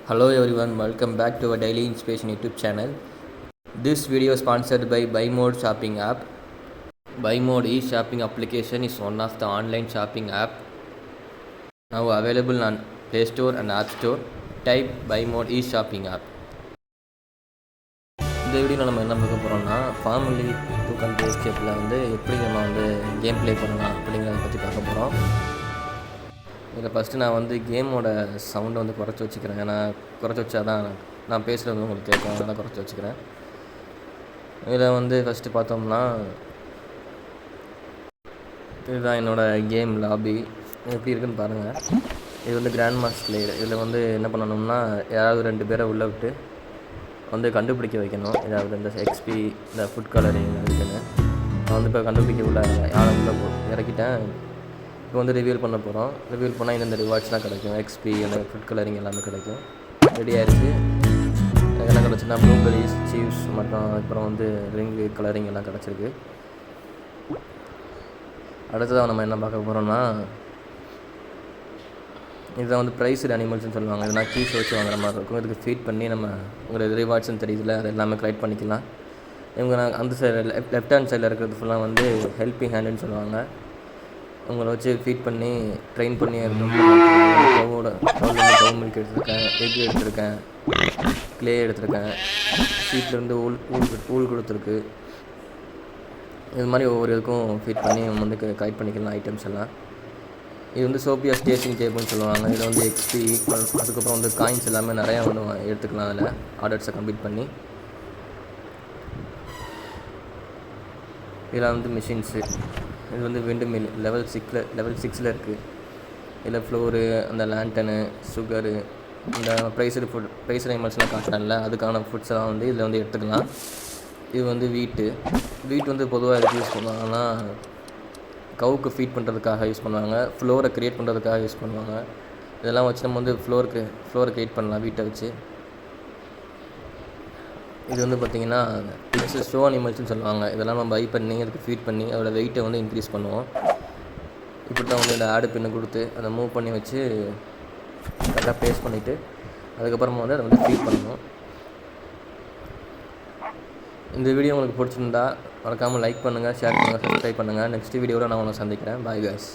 Hello everyone, welcome back to our Daily Inspiration YouTube channel. This video is sponsored by BuyMode shopping app. BuyMode e-shopping application is one of the online shopping app now available on Play Store and App Store. Type BuyMode e-shopping app. இந்த வீடியோவில் நம்ம என்ன பார்க்க போகிறோம்னா formally 2 எஸ்கேப்பில் எப்படி நம்ம game play பண்ணலாம் அப்படிங்கிறத பற்றி பார்க்க போகிறோம். இதில் ஃபஸ்ட்டு நான் கேமோட சவுண்டை குறைச்சி வச்சுக்கிறேன். ஏன்னா குறைச்சி வச்சா தான் நான் பேசுகிறது உங்களுக்கு கேட்கும், அதனால் குறைச்சி வச்சுக்கிறேன். இதில் ஃபஸ்ட்டு பார்த்தோம்னா இதுதான் என்னோடய கேம் லாபி. எப்படி இருக்குதுன்னு பாருங்கள். இது கிராண்ட் மாஸ்டர் பிளேயர். இதில் என்ன பண்ணணும்னா யாராவது 2 பேரை உள்ளே விட்டு கண்டுபிடிக்க வைக்கணும். ஏதாவது இந்த எக்ஸ்பி இந்த ஃபுட் கலரிங் இருக்குன்னு நான் இப்போ கண்டுபிடிக்க உள்ள யாரை உள்ளே இறக்கிட்டேன். இப்போ ரிவீல் பண்ண போகிறோம். ரிவீல் பண்ணால் இந்த ரிவார்ட்ஸ்லாம் கிடைக்கும். எக்ஸ்பி அந்த ஃபுட் கலரிங் எல்லாமே கிடைக்கும். ரெடி ஆகிடுச்சு. என்ன கிடச்சுன்னா ப்ளூபெரிஸ், சீவ்ஸ் மற்றும் அப்புறம் ரிங்கு கலரிங் எல்லாம் கிடச்சிருக்கு. அடுத்ததாக நம்ம என்ன பார்க்க போகிறோம்னா இதை ப்ரைஸ்டு அனிமல்ஸ்னு சொல்லுவாங்க. இதெல்லாம் கீஸ் வச்சு வாங்குற மாதிரி இருக்கும். இதுக்கு ஃபீட் பண்ணி நம்ம உங்களுக்கு ரிவார்ட்ஸ்னு தெரியுதுல, அது எல்லாமே கலெக்ட் பண்ணிக்கலாம். இவங்க அந்த சைடு லெஃப்ட் ஹேண்ட் சைடில் இருக்கிறது ஃபுல்லாக ஹெல்பிங் ஹேண்டுன்னு சொல்லுவாங்க. உங்களை வச்சு ஃபீட் பண்ணி ட்ரெயின் பண்ணி கவோட கவு மில்க் எடுத்திருக்கேன், எக் எடுத்திருக்கேன், க்ளே எடுத்திருக்கேன், ஷீட்லேருந்து ஊல் கொடுத்துருக்கு. இது மாதிரி ஒவ்வொரு இதுக்கும் ஃபீட் பண்ணி கலெக்ட் பண்ணிக்கலாம் ஐட்டம்ஸ் எல்லாம். இது சோபியா ஸ்டேஷன் கேப்னு சொல்லுவாங்க. இதில் எக்ஸ்பி அதுக்கப்புறம் காயின்ஸ் எல்லாமே நிறையா எடுத்துக்கலாம். அதில் ஆர்டர்ஸை கம்ப்ளீட் பண்ணி இதில் மிஷின்ஸு. இது விண்டு மில் லெவல் 6 இருக்குது. இதில் ஃப்ளோரு, அந்த லேண்டனு, சுகரு, இந்த ப்ரைஸ்டு அனிமல்ஸ்லாம் காட்டுறேன்ல, அதுக்கான ஃபுட்ஸ் எல்லாம் இதில் எடுத்துக்கலாம். இது வீட்டு பொதுவாக எதுக்கு யூஸ் பண்ணுவாங்கன்னா கவுக்கு ஃபீட் பண்ணுறதுக்காக யூஸ் பண்ணுவாங்க. ஃப்ளோரை க்ரியேட் பண்ணுறதுக்காக யூஸ் பண்ணுவாங்க. இதெல்லாம் வச்சு நம்ம ஃப்ளோரை க்ரியேட் பண்ணலாம் வீட்டை வச்சு. இது பார்த்திங்கன்னா ஷோ அனிமல்ஸ்னு சொல்லுவாங்க. இதெல்லாம் நம்ம பை பண்ணி அதுக்கு ஃபீட் பண்ணி அதோட வெயிட்டை இன்க்ரீஸ் பண்ணுவோம். இப்படி தான் இந்த ஆடு பின்னு கொடுத்து அதை மூவ் பண்ணி வச்சு கரெக்டாக பேஸ்ட் பண்ணிவிட்டு அதுக்கப்புறமா அதை ஃபீட் பண்ணணும். இந்த வீடியோ உங்களுக்கு பிடிச்சிருந்தா மறக்காமல் லைக் பண்ணுங்கள், ஷேர் பண்ணுங்கள், சப்ஸ்கிரைப் பண்ணுங்கள். நெக்ஸ்ட் வீடியோவில் நான் உங்களை சந்திக்கிறேன். Bye guys.